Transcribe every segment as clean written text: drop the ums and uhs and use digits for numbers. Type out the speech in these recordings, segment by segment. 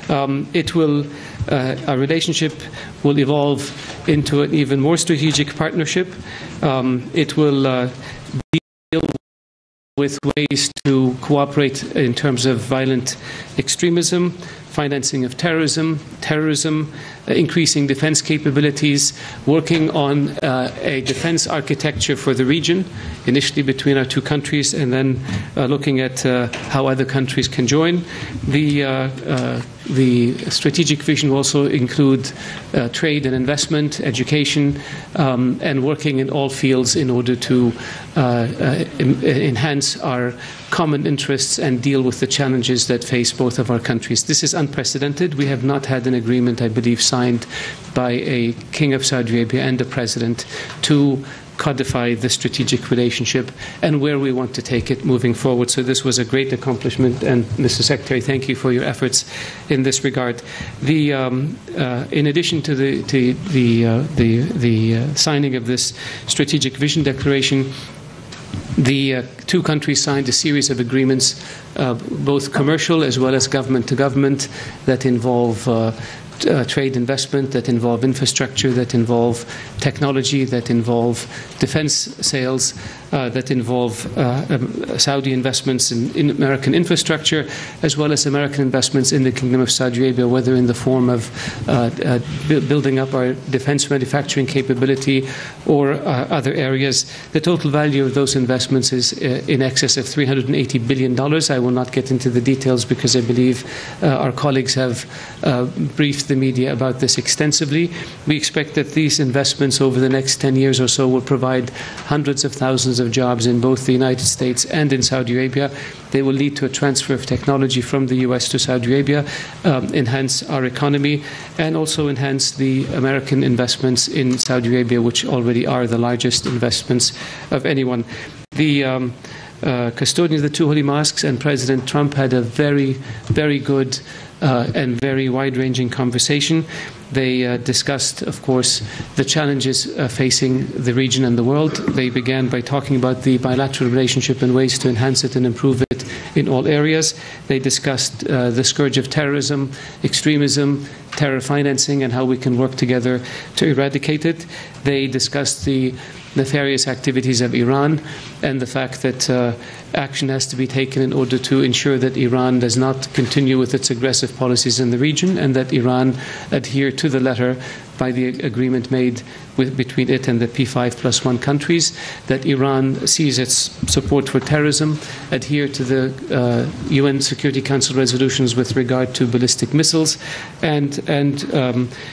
Our relationship will evolve into an even more strategic partnership. It will deal with ways to cooperate in terms of violent extremism, financing of terrorism, increasing defense capabilities, working on a defense architecture for the region, initially between our two countries, and then looking at how other countries can join. The strategic vision will also include trade and investment, education, and working in all fields in order to enhance our common interests and deal with the challenges that face both of our countries. This is unprecedented. We have not had an agreement, I believe, signed by a King of Saudi Arabia and a President to codify the strategic relationship and where we want to take it moving forward. So this was a great accomplishment, and Mr. Secretary, thank you for your efforts in this regard. In addition to the signing of this strategic vision declaration, the two countries signed a series of agreements, both commercial as well as government to government, that involve trade investment, that involve infrastructure, that involve technology, that involve defense sales, that involve Saudi investments in American infrastructure, as well as American investments in the Kingdom of Saudi Arabia, whether in the form of building up our defense manufacturing capability or other areas. The total value of those investments is in excess of $380 billion. I will not get into the details because I believe our colleagues have briefed the media about this extensively. We expect that these investments over the next 10 years or so will provide hundreds of thousands of jobs in both the United States and in Saudi Arabia. They will lead to a transfer of technology from the US to Saudi Arabia, enhance our economy, and also enhance the American investments in Saudi Arabia, which already are the largest investments of anyone. The custodian of the two holy mosques and President Trump had a very, very good and very wide-ranging conversation. They discussed, of course, the challenges facing the region and the world. They began by talking about the bilateral relationship and ways to enhance it and improve it in all areas. They discussed the scourge of terrorism, extremism, terror financing, and how we can work together to eradicate it. They discussed the nefarious activities of Iran and the fact that action has to be taken in order to ensure that Iran does not continue with its aggressive policies in the region, and that Iran adhere to the letter by the agreement made between it and the P5+1 countries, that Iran sees its support for terrorism, adhere to the UN Security Council resolutions with regard to ballistic missiles, and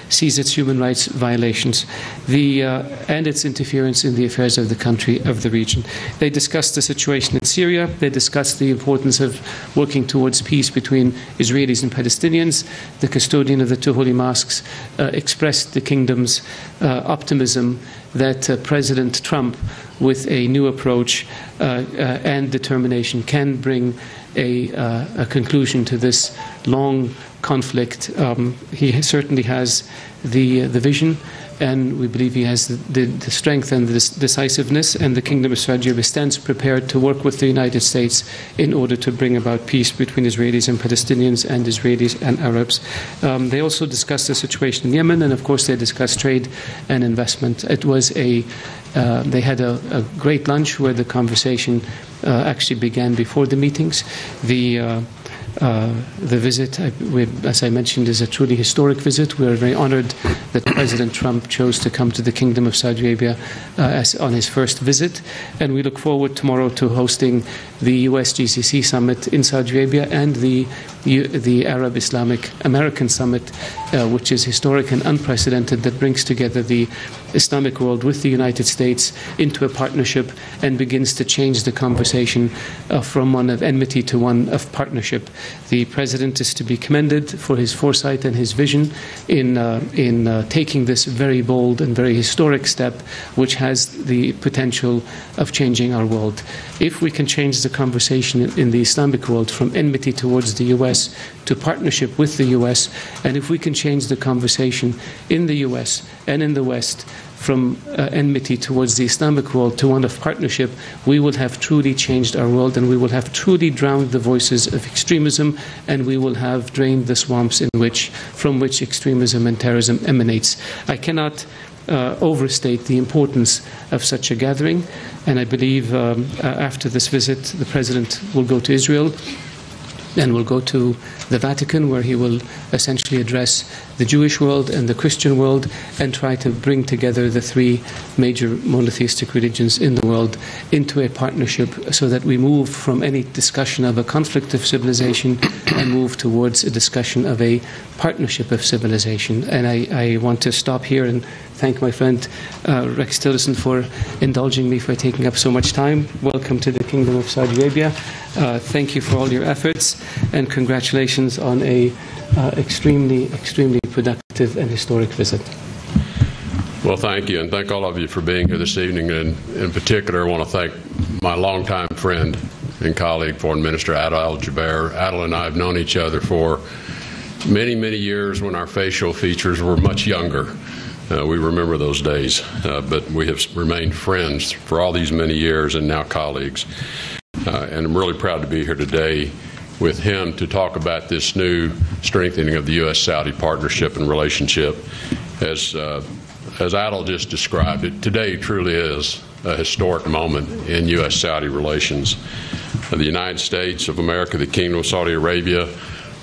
sees its human rights violations, and its interference in the affairs of the country, of the region. They discussed the situation in Syria. They discussed the importance of working towards peace between Israelis and Palestinians. The custodian of the two holy mosques expressed the kingdom's optimism that President Trump, with a new approach and determination, can bring a conclusion to this long conflict. He certainly has the vision, and we believe he has the strength and the decisiveness, and the Kingdom of Saudi Arabia stands prepared to work with the United States in order to bring about peace between Israelis and Palestinians, and Israelis and Arabs. They also discussed the situation in Yemen, and of course they discussed trade and investment. It was they had a great lunch where the conversation actually began before the meetings. The visit, as I mentioned, is a truly historic visit. We are very honored that President Trump chose to come to the Kingdom of Saudi Arabia on his first visit, and we look forward tomorrow to hosting the US GCC summit in Saudi Arabia and the Arab Islamic American summit, which is historic and unprecedented, that brings together the Islamic world with the United States into a partnership and begins to change the conversation from one of enmity to one of partnership. The President is to be commended for his foresight and his vision in taking this very bold and very historic step, which has the potential of changing our world. If we can change the conversation in the Islamic world from enmity towards the US to partnership with the US, and if we can change the conversation in the US and in the West from enmity towards the Islamic world to one of partnership, we will have truly changed our world, and we will have truly drowned the voices of extremism, and we will have drained the swamps from which extremism and terrorism emanates. I cannot overstate the importance of such a gathering, and I believe after this visit the President will go to Israel and will go to the Vatican, where he will essentially address the Jewish world and the Christian world and try to bring together the three major monotheistic religions in the world into a partnership, so that we move from any discussion of a conflict of civilization and move towards a discussion of a partnership of civilization. And I want to stop here and thank my friend Rex Tillerson for indulging me for taking up so much time. Welcome to the Kingdom of Saudi Arabia. Thank you for all your efforts, and congratulations on a extremely productive and historic visit. Well, thank you, and thank all of you for being here this evening. And in particular, I want to thank my longtime friend and colleague, Foreign Minister Adel Al-Jubeir. Adel and I have known each other for many, many years when our facial features were much younger. We remember those days, but we have remained friends for all these many years and now colleagues. And I'm really proud to be here today with him to talk about this new strengthening of the U.S.-Saudi partnership and relationship. As Adel just described it, today truly is a historic moment in U.S.-Saudi relations. The United States of America, the Kingdom of Saudi Arabia,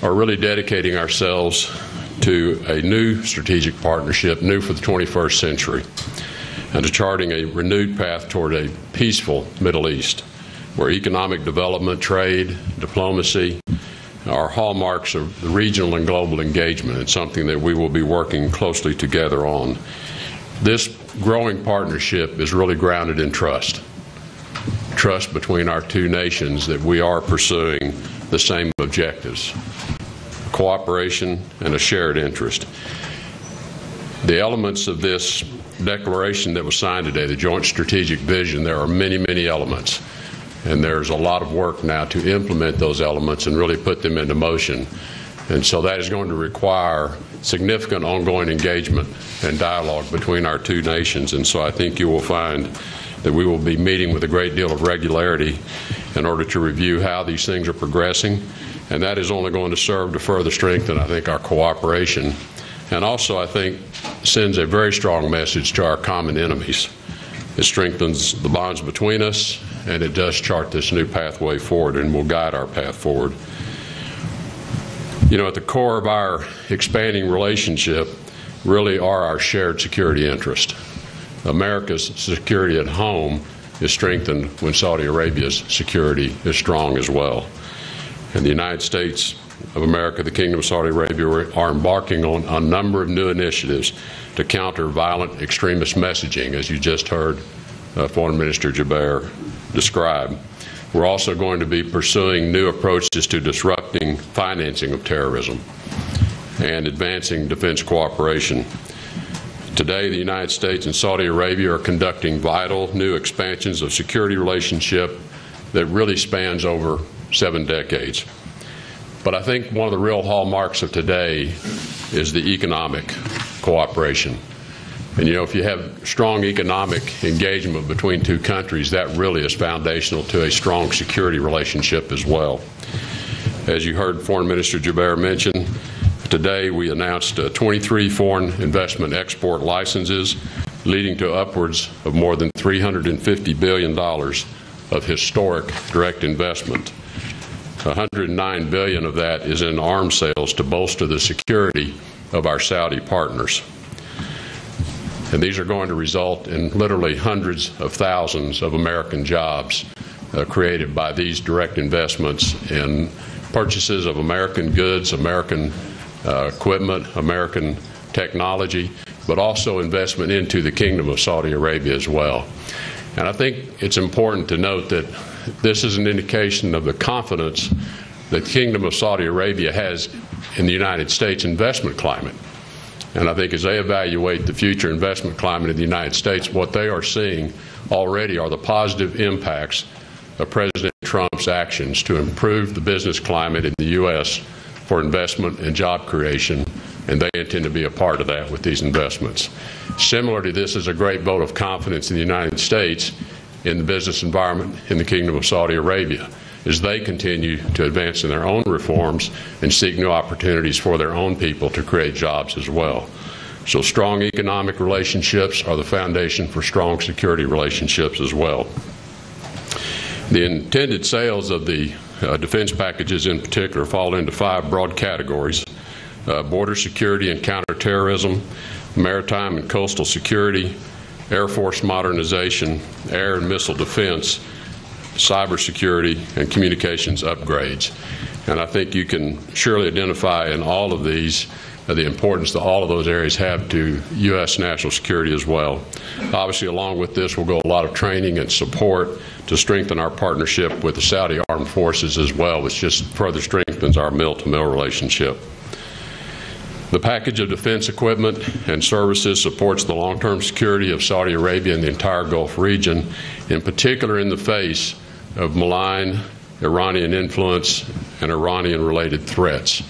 are really dedicating ourselves to a new strategic partnership, new for the 21st century, and to charting a renewed path toward a peaceful Middle East, where economic development, trade, diplomacy are hallmarks of the regional and global engagement. It's something that we will be working closely together on. This growing partnership is really grounded in trust. Trust between our two nations that we are pursuing the same objectives: cooperation and a shared interest. The elements of this declaration that was signed today, the Joint Strategic Vision, there are many, many elements. And there's a lot of work now to implement those elements and really put them into motion. And so that is going to require significant ongoing engagement and dialogue between our two nations. And so I think you will find that we will be meeting with a great deal of regularity in order to review how these things are progressing. And that is only going to serve to further strengthen, I think, our cooperation. And also, I think, sends a very strong message to our common enemies. It strengthens the bonds between us, and it does chart this new pathway forward and will guide our path forward. You know, at the core of our expanding relationship really are our shared security interest. America's security at home is strengthened when Saudi Arabia's security is strong as well. And the United States of America, the Kingdom of Saudi Arabia, are embarking on a number of new initiatives to counter violent extremist messaging, as you just heard Foreign Minister Jubeir describe. We're also going to be pursuing new approaches to disrupting financing of terrorism and advancing defense cooperation. Today, the United States and Saudi Arabia are conducting vital new expansions of security relationship that really spans over 7 decades. But I think one of the real hallmarks of today is the economic cooperation. And you know, if you have strong economic engagement between two countries, that really is foundational to a strong security relationship as well. As you heard Foreign Minister Jubeir mention, today we announced 23 foreign investment export licenses, leading to upwards of more than $350 billion of historic direct investment. $109 billion of that is in arms sales to bolster the security of our Saudi partners. And these are going to result in literally hundreds of thousands of American jobs created by these direct investments in purchases of American goods, American equipment, American technology, but also investment into the Kingdom of Saudi Arabia as well. And I think it's important to note that this is an indication of the confidence that the Kingdom of Saudi Arabia has in the United States investment climate. And I think as they evaluate the future investment climate in the United States, what they are seeing already are the positive impacts of President Trump's actions to improve the business climate in the U.S. for investment and job creation and they intend to be a part of that with these investments. Similarly, this is a great vote of confidence in the United States in the business environment in the Kingdom of Saudi Arabia, as they continue to advance in their own reforms and seek new opportunities for their own people to create jobs as well. So strong economic relationships are the foundation for strong security relationships as well. The intended sales of the defense packages in particular fall into 5 broad categories: border security and counterterrorism, maritime and coastal security, Air Force modernization, air and missile defense, cybersecurity, and communications upgrades. And I think you can surely identify in all of these the importance that all of those areas have to U.S. national security as well. Obviously, along with this will go a lot of training and support to strengthen our partnership with the Saudi Armed Forces as well, which just further strengthens our mill-to-mill relationship. The package of defense equipment and services supports the long-term security of Saudi Arabia and the entire Gulf region, in particular in the face of malign Iranian influence and Iranian-related threats,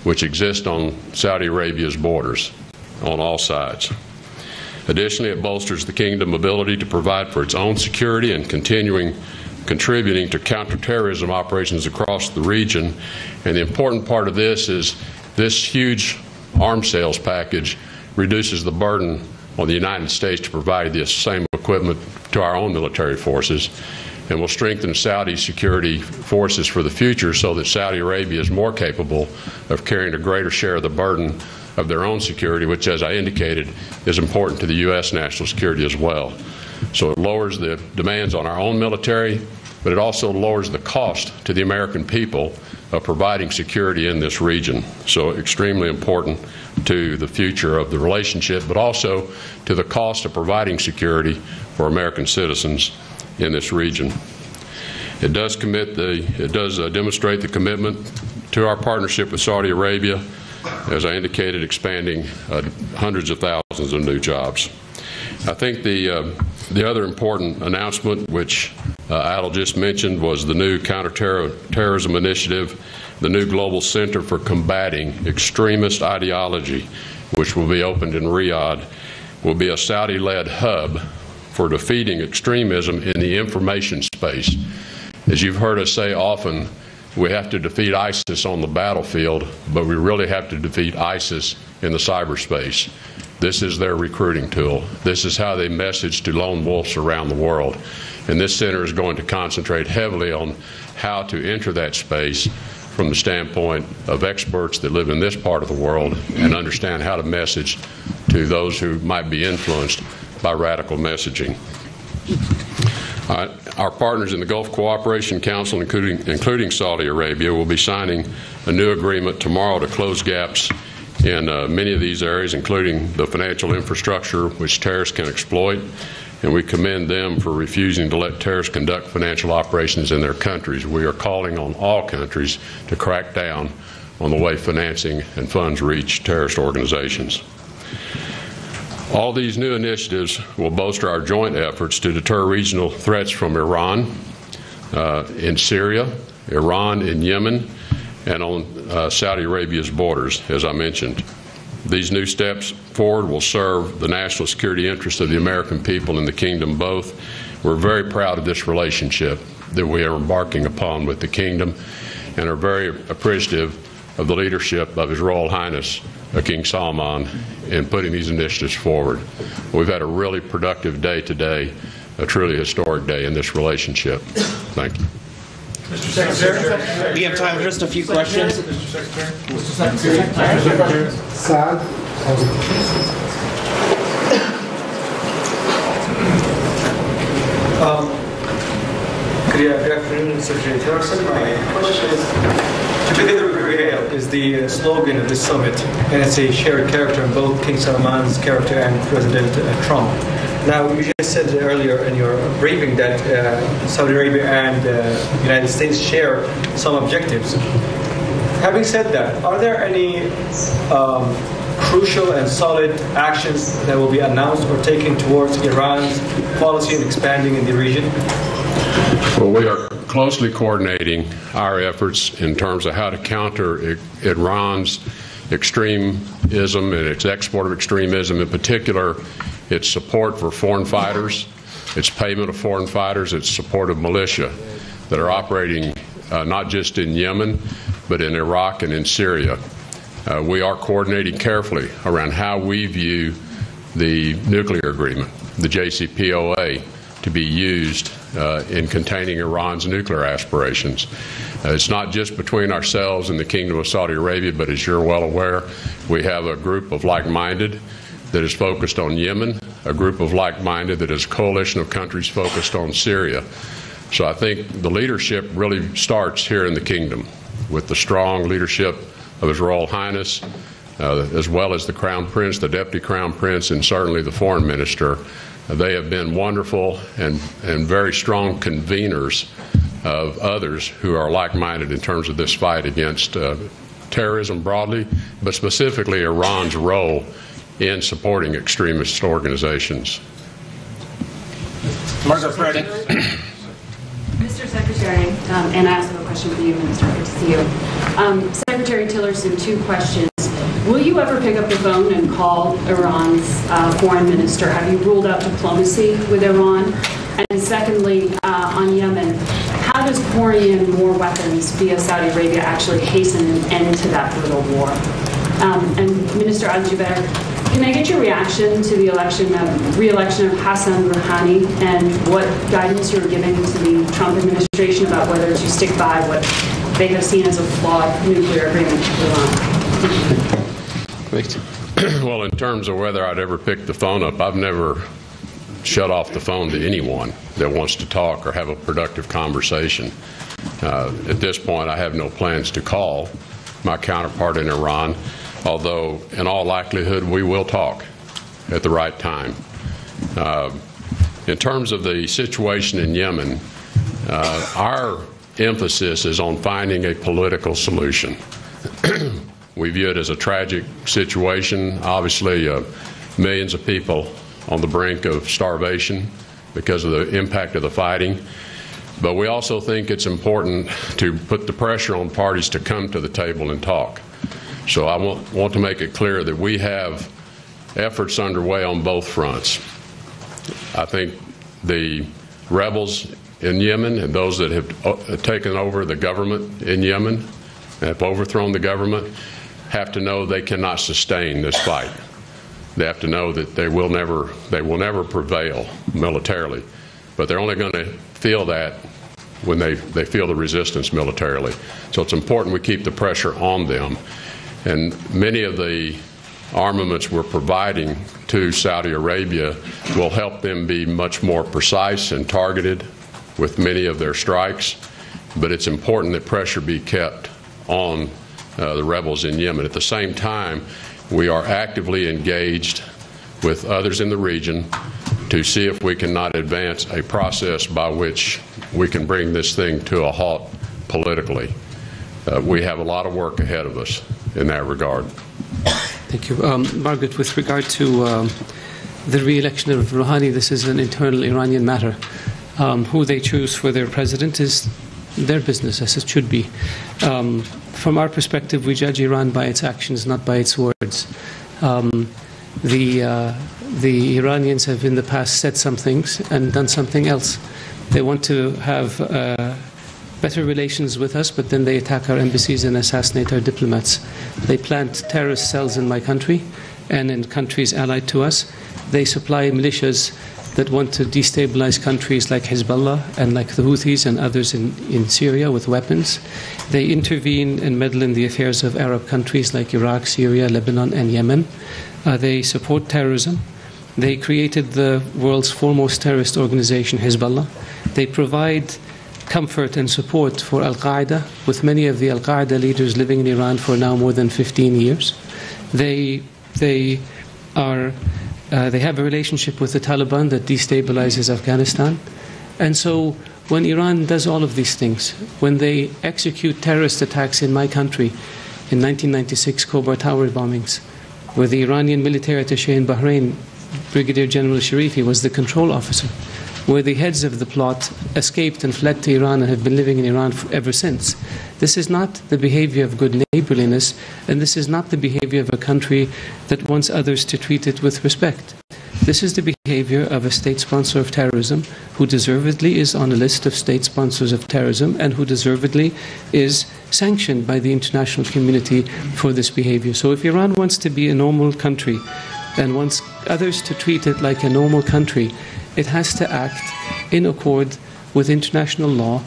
which exist on Saudi Arabia's borders on all sides. Additionally, it bolsters the kingdom's ability to provide for its own security and contributing to counterterrorism operations across the region. And the important part of this is this huge arms sales package reduces the burden on the United States to provide this same equipment to our own military forces, and will strengthen Saudi security forces for the future so that Saudi Arabia is more capable of carrying a greater share of the burden of their own security, which, as I indicated, is important to the U.S. national security as well. So it lowers the demands on our own military, but it also lowers the cost to the American people of providing security in this region. So extremely important to the future of the relationship, but also to the cost of providing security for American citizens in this region. It does demonstrate the commitment to our partnership with Saudi Arabia, as I indicated, expanding hundreds of thousands of new jobs. I think the other important announcement, which Adel just mentioned, was the new counterterrorism initiative, the new Global Center for Combating Extremist Ideology, which will be opened in Riyadh, will be a Saudi-led hub for defeating extremism in the information space. As you've heard us say often, we have to defeat ISIS on the battlefield, but we really have to defeat ISIS in the cyberspace. This is their recruiting tool. This is how they message to lone wolves around the world. And this center is going to concentrate heavily on how to enter that space from the standpoint of experts that live in this part of the world and understand how to message to those who might be influenced by radical messaging. Our partners in the Gulf Cooperation Council, including Saudi Arabia, will be signing a new agreement tomorrow to close gaps in many of these areas, including the financial infrastructure which terrorists can exploit, and we commend them for refusing to let terrorists conduct financial operations in their countries. We are calling on all countries to crack down on the way financing and funds reach terrorist organizations. All these new initiatives will bolster our joint efforts to deter regional threats from Iran in Syria, Iran in Yemen, and on Saudi Arabia's borders, as I mentioned. These new steps forward will serve the national security interests of the American people and the kingdom both. We're very proud of this relationship that we are embarking upon with the kingdom and are very appreciative of the leadership of His Royal Highness King Salman in putting these initiatives forward. We've had a really productive day today, a truly historic day in this relationship. Thank you. Mr. Secretary, we have time for just a few questions. Mr. Secretary. Mr. Secretary. Assad. Good afternoon, Secretary Tillerson. My question is, "Together we prevail" is the slogan of this summit, and it's a shared character in both King Salman's character and President Trump. Now, you just said earlier in your briefing that Saudi Arabia and the United States share some objectives. Having said that, are there any crucial and solid actions that will be announced or taken towards Iran's policy in expanding in the region? Well, we are closely coordinating our efforts in terms of how to counter Iran's extremism and its export of extremism, in particular its support for foreign fighters, its payment of foreign fighters, its support of militia that are operating not just in Yemen, but in Iraq and in Syria. We are coordinating carefully around how we view the nuclear agreement, the JCPOA, to be used in containing Iran's nuclear aspirations. It's not just between ourselves and the Kingdom of Saudi Arabia, but as you're well aware, we have a group of like-minded that is focused on Yemen, a group of like-minded that is a coalition of countries focused on Syria. So I think the leadership really starts here in the Kingdom with the strong leadership of His Royal Highness, as well as the Crown Prince, the Deputy Crown Prince, and certainly the Foreign Minister. They have been wonderful and very strong conveners of others who are like-minded in terms of this fight against terrorism broadly, but specifically Iran's role in supporting extremist organizations. Margaret Freddy. Mr. Secretary, and I also have a question for you, Minister. Good to see you. Secretary Tillerson, 2 questions. Will you ever pick up the phone and call Iran's foreign minister? Have you ruled out diplomacy with Iran? And secondly, on Yemen, how does pouring in more weapons via Saudi Arabia actually hasten an end to that brutal war? And Minister Al-Jubeir, can I get your reaction to the re-election of Hassan Rouhani and what guidance you're giving to the Trump administration about whether to stick by what they have seen as a flawed nuclear agreement with Iran? Great. Well, in terms of whether I'd ever pick the phone up, I've never shut off the phone to anyone that wants to talk or have a productive conversation. At this point, I have no plans to call my counterpart in Iran, although in all likelihood we will talk at the right time. In terms of the situation in Yemen, our emphasis is on finding a political solution. We view it as a tragic situation. Obviously, millions of people on the brink of starvation because of the impact of the fighting. But we also think it's important to put the pressure on parties to come to the table and talk. So I want to make it clear that we have efforts underway on both fronts. I think the rebels in Yemen and those that have taken over the government in Yemen, have overthrown the government, have to know they cannot sustain this fight. They have to know that they will never prevail militarily. But they're only going to feel that when they feel the resistance militarily. So it's important we keep the pressure on them. And many of the armaments we're providing to Saudi Arabia will help them be much more precise and targeted with many of their strikes. But it's important that pressure be kept on the rebels in Yemen. At the same time, we are actively engaged with others in the region to see if we cannot advance a process by which we can bring this thing to a halt politically. We have a lot of work ahead of us in that regard. Thank you. Margaret, with regard to the re-election of Rouhani, this is an internal Iranian matter. Who they choose for their president is their business, as it should be. From our perspective, we judge Iran by its actions, not by its words. The Iranians have in the past said some things and done something else. They want to have better relations with us, but then they attack our embassies and assassinate our diplomats. They plant terrorist cells in my country and in countries allied to us. They supply militias that want to destabilize countries like Hezbollah and like the Houthis and others in Syria with weapons. They intervene and meddle in the affairs of Arab countries like Iraq, Syria, Lebanon, and Yemen. They support terrorism. They created the world's foremost terrorist organization, Hezbollah. They provide comfort and support for Al-Qaeda, with many of the Al-Qaeda leaders living in Iran for now more than 15 years. They have a relationship with the Taliban that destabilizes Afghanistan. And so when Iran does all of these things, when they execute terrorist attacks in my country, in 1996 Khobar Tower bombings, where the Iranian military attaché in Bahrain, Brigadier General Sharifi, was the control officer, where the heads of the plot escaped and fled to Iran and have been living in Iran ever since. This is not the behavior of good neighborliness, and this is not the behavior of a country that wants others to treat it with respect. This is the behavior of a state sponsor of terrorism who deservedly is on a list of state sponsors of terrorism and who deservedly is sanctioned by the international community for this behavior. So if Iran wants to be a normal country and wants others to treat it like a normal country, it has to act in accord with international law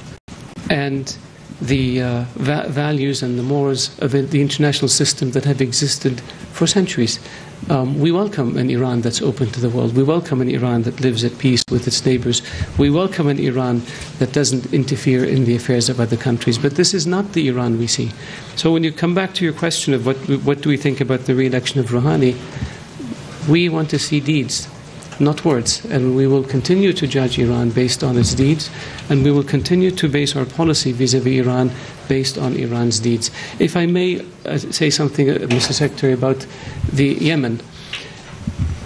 and the values and the mores of the international system that have existed for centuries. We welcome an Iran that's open to the world. We welcome an Iran that lives at peace with its neighbors. We welcome an Iran that doesn't interfere in the affairs of other countries. But this is not the Iran we see. So when you come back to your question of what do we think about the re-election of Rouhani, we want to see deeds, not words. And we will continue to judge Iran based on its deeds, and we will continue to base our policy vis-à-vis Iran based on Iran's deeds. If I may say something, Mr. Secretary, about the Yemen.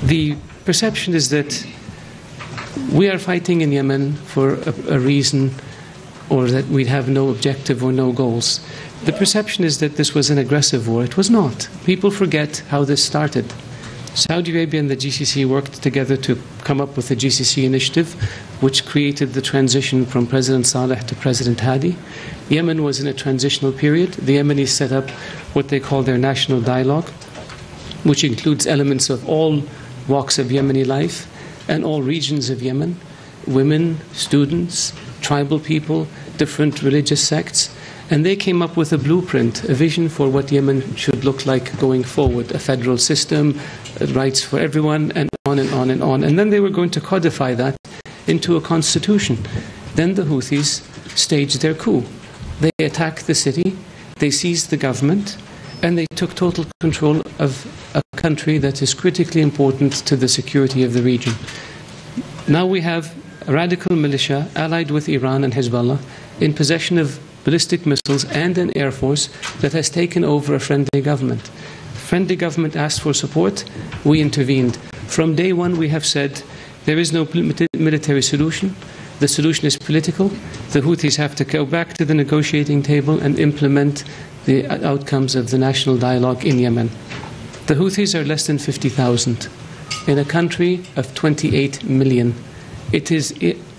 The perception is that we are fighting in Yemen for a reason, or that we have no objective or no goals. The perception is that this was an aggressive war. It was not. People forget how this started. Saudi Arabia and the GCC worked together to come up with the GCC initiative, which created the transition from President Saleh to President Hadi. Yemen was in a transitional period. The Yemenis set up what they call their national dialogue, which includes elements of all walks of Yemeni life and all regions of Yemen, women, students, tribal people, different religious sects. And they came up with a blueprint, a vision for what Yemen should look like going forward, a federal system, rights for everyone, and on and on and on. And then they were going to codify that into a constitution. Then the Houthis staged their coup. They attacked the city, they seized the government, and they took total control of a country that is critically important to the security of the region. Now we have a radical militia allied with Iran and Hezbollah in possession of ballistic missiles and an air force that has taken over a friendly government. Friendly government asked for support, we intervened. From day one we have said there is no military solution, the solution is political. The Houthis have to go back to the negotiating table and implement the outcomes of the national dialogue in Yemen. The Houthis are less than 50,000 in a country of 28 million. It is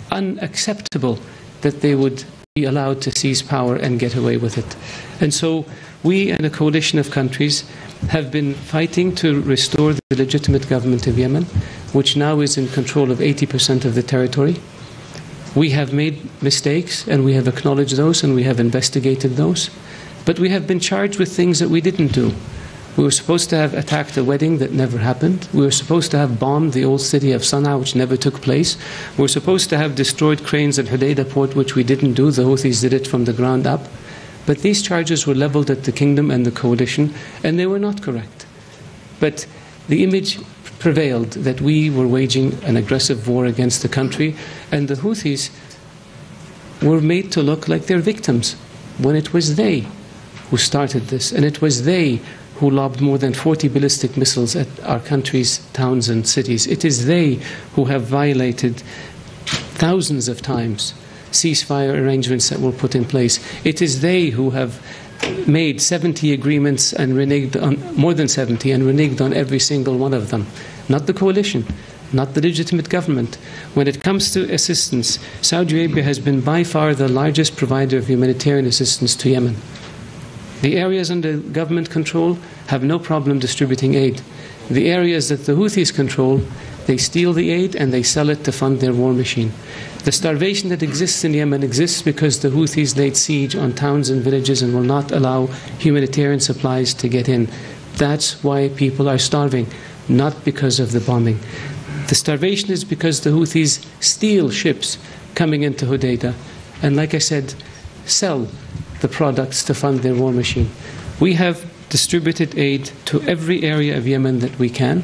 unacceptable that they would be allowed to seize power and get away with it. And so we and a coalition of countries have been fighting to restore the legitimate government of Yemen, which now is in control of 80% of the territory. We have made mistakes, and we have acknowledged those, and we have investigated those. But we have been charged with things that we didn't do. We were supposed to have attacked a wedding that never happened. We were supposed to have bombed the old city of Sana'a, which never took place. We were supposed to have destroyed cranes at Hodeidah port, which we didn't do. The Houthis did it from the ground up. But these charges were leveled at the kingdom and the coalition, and they were not correct. But the image prevailed that we were waging an aggressive war against the country, and the Houthis were made to look like they're victims, when it was they who started this, and it was they who lobbed more than 40 ballistic missiles at our country's towns and cities. It is they who have violated thousands of times ceasefire arrangements that were put in place. It is they who have made 70 agreements and reneged on more than 70 and reneged on every single one of them. Not the coalition, not the legitimate government. When it comes to assistance, Saudi Arabia has been by far the largest provider of humanitarian assistance to Yemen. The areas under government control have no problem distributing aid. The areas that the Houthis control, they steal the aid and they sell it to fund their war machine. The starvation that exists in Yemen exists because the Houthis laid siege on towns and villages and will not allow humanitarian supplies to get in. That's why people are starving, not because of the bombing. The starvation is because the Houthis steal ships coming into Hodeidah and, like I said, sell the products to fund their war machine. We have distributed aid to every area of Yemen that we can.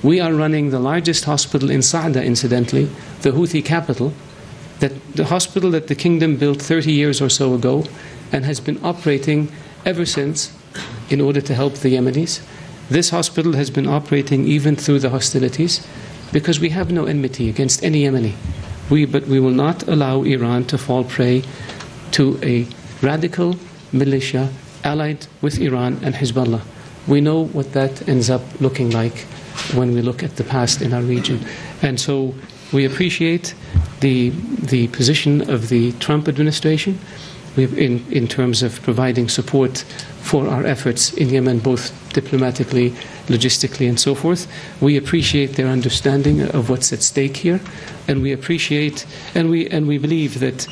We are running the largest hospital in Sa'da, incidentally, the Houthi capital, the hospital that the kingdom built 30 years or so ago and has been operating ever since in order to help the Yemenis. This hospital has been operating even through the hostilities because we have no enmity against any Yemeni. but we will not allow Iran to fall prey to a radical militia allied with Iran and Hezbollah. We know what that ends up looking like when we look at the past in our region. And so we appreciate the position of the Trump administration in terms of providing support for our efforts in Yemen, both diplomatically, logistically, and so forth. We appreciate their understanding of what's at stake here, and we appreciate and we believe that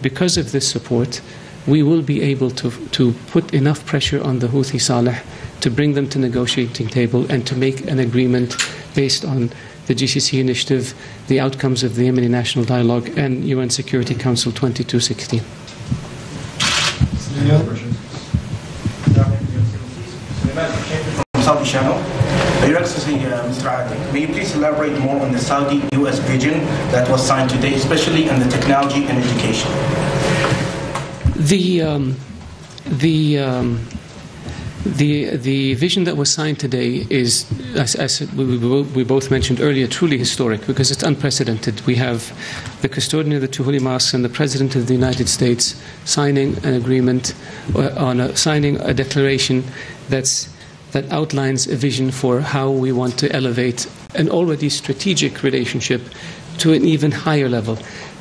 because of this support, we will be able to put enough pressure on the Houthi Saleh to bring them to the negotiating table and to make an agreement based on the GCC initiative, the outcomes of the Yemeni National Dialogue, and UN Security Council 2216. Any other questions? Saudi channel. Your Excellency, Mr. Adil, may you please elaborate more on the Saudi-US vision that was signed today, especially in the technology and education? The vision that was signed today is, as we both mentioned earlier, truly historic because it's unprecedented. We have the custodian of the two holy mosques and the President of the United States signing an agreement signing a declaration that outlines a vision for how we want to elevate an already strategic relationship to an even higher level.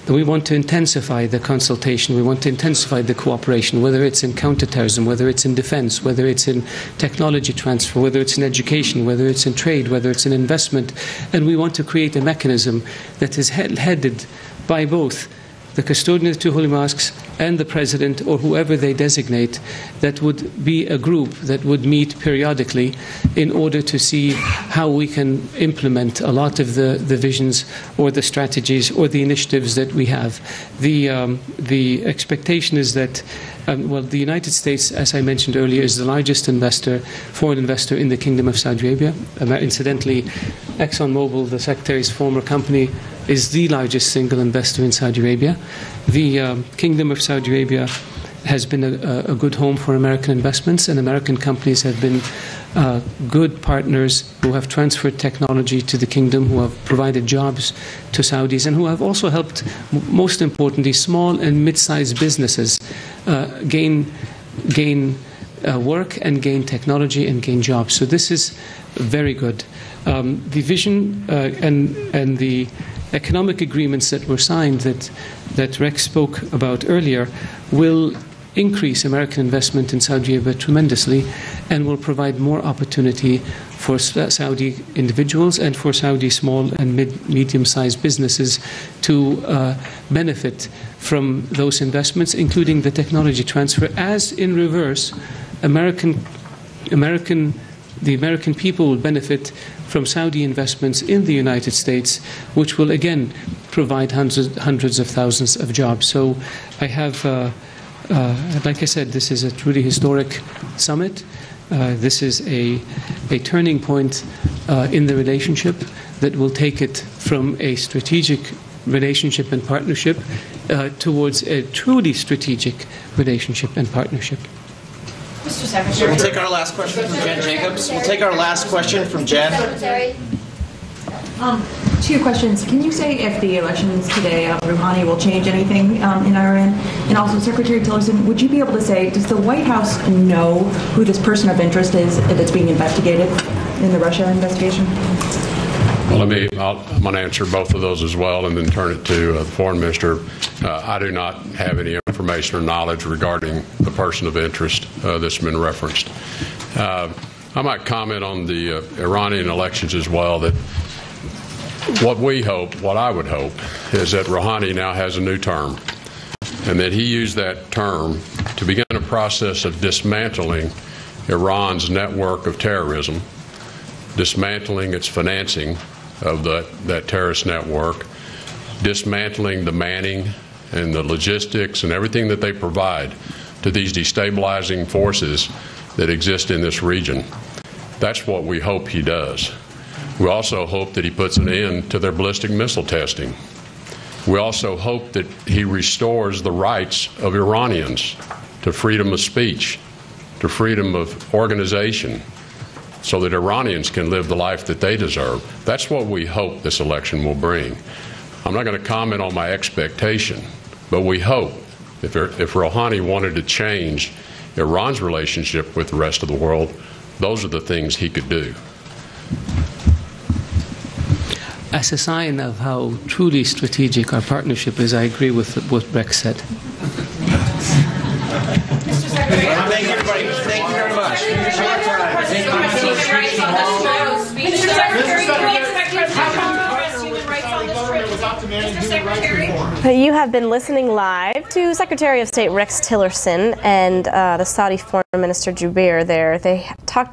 We want to intensify the consultation, we want to intensify the cooperation, whether it's in counterterrorism, whether it's in defense, whether it's in technology transfer, whether it's in education, whether it's in trade, whether it's in investment. And we want to create a mechanism that is headed by both the custodian of the two holy mosques and the president, or whoever they designate, that would be a group that would meet periodically in order to see how we can implement a lot of the visions or the strategies or the initiatives that we have. The expectation is that the United States, as I mentioned earlier, is the largest foreign investor in the Kingdom of Saudi Arabia. Incidentally, ExxonMobil, the Secretary's former company, is the largest single investor in Saudi Arabia. The Kingdom of Saudi Arabia has been a good home for American investments, and American companies have been good partners who have transferred technology to the kingdom, who have provided jobs to Saudis, and who have also helped, most importantly, small and mid-sized businesses gain work and gain technology and gain jobs. So this is very good. The vision and the economic agreements that were signed that Rex spoke about earlier will increase American investment in Saudi Arabia tremendously and will provide more opportunity for Saudi individuals and for Saudi small and medium-sized businesses to benefit from those investments, including the technology transfer, as in reverse, the American people will benefit from Saudi investments in the United States, which will again provide hundreds of thousands of jobs. So I have, like I said, this is a truly historic summit. This is a turning point in the relationship that will take it from a strategic relationship and partnership towards a truly strategic relationship and partnership. Mr. Secretary. We'll take our last question from Jen Jacobs. We'll take our last question from Jen. Secretary. 2 questions. Can you say if the elections today of Rouhani will change anything in Iran? And also, Secretary Tillerson, would you be able to say, does the White House know who this person of interest is that's being investigated in the Russia investigation? Well, I'm going to answer both of those as well and then turn it to the Foreign Minister. I do not have any information or knowledge regarding the person of interest that's been referenced. I might comment on the Iranian elections as well, that what I would hope, is that Rouhani now has a new term, and that he used that term to begin a process of dismantling Iran's network of terrorism, dismantling its financing of that terrorist network, dismantling the manning and the logistics and everything that they provide to these destabilizing forces that exist in this region. That's what we hope he does. We also hope that he puts an end to their ballistic missile testing. We also hope that he restores the rights of Iranians to freedom of speech, to freedom of organization, so that Iranians can live the life that they deserve. That's what we hope this election will bring. I'm not going to comment on my expectation, but we hope if Rouhani wanted to change Iran's relationship with the rest of the world, those are the things he could do. As a sign of how truly strategic our partnership is, I agree with what Rex said. Mr. Secretary. Thank you, everybody. Thank you very much. Mr. Secretary, can we expect you to address human rights on this trip? Mr. Secretary? You have been listening live to Secretary of State Rex Tillerson and the Saudi Foreign Minister Jubeir there. They talked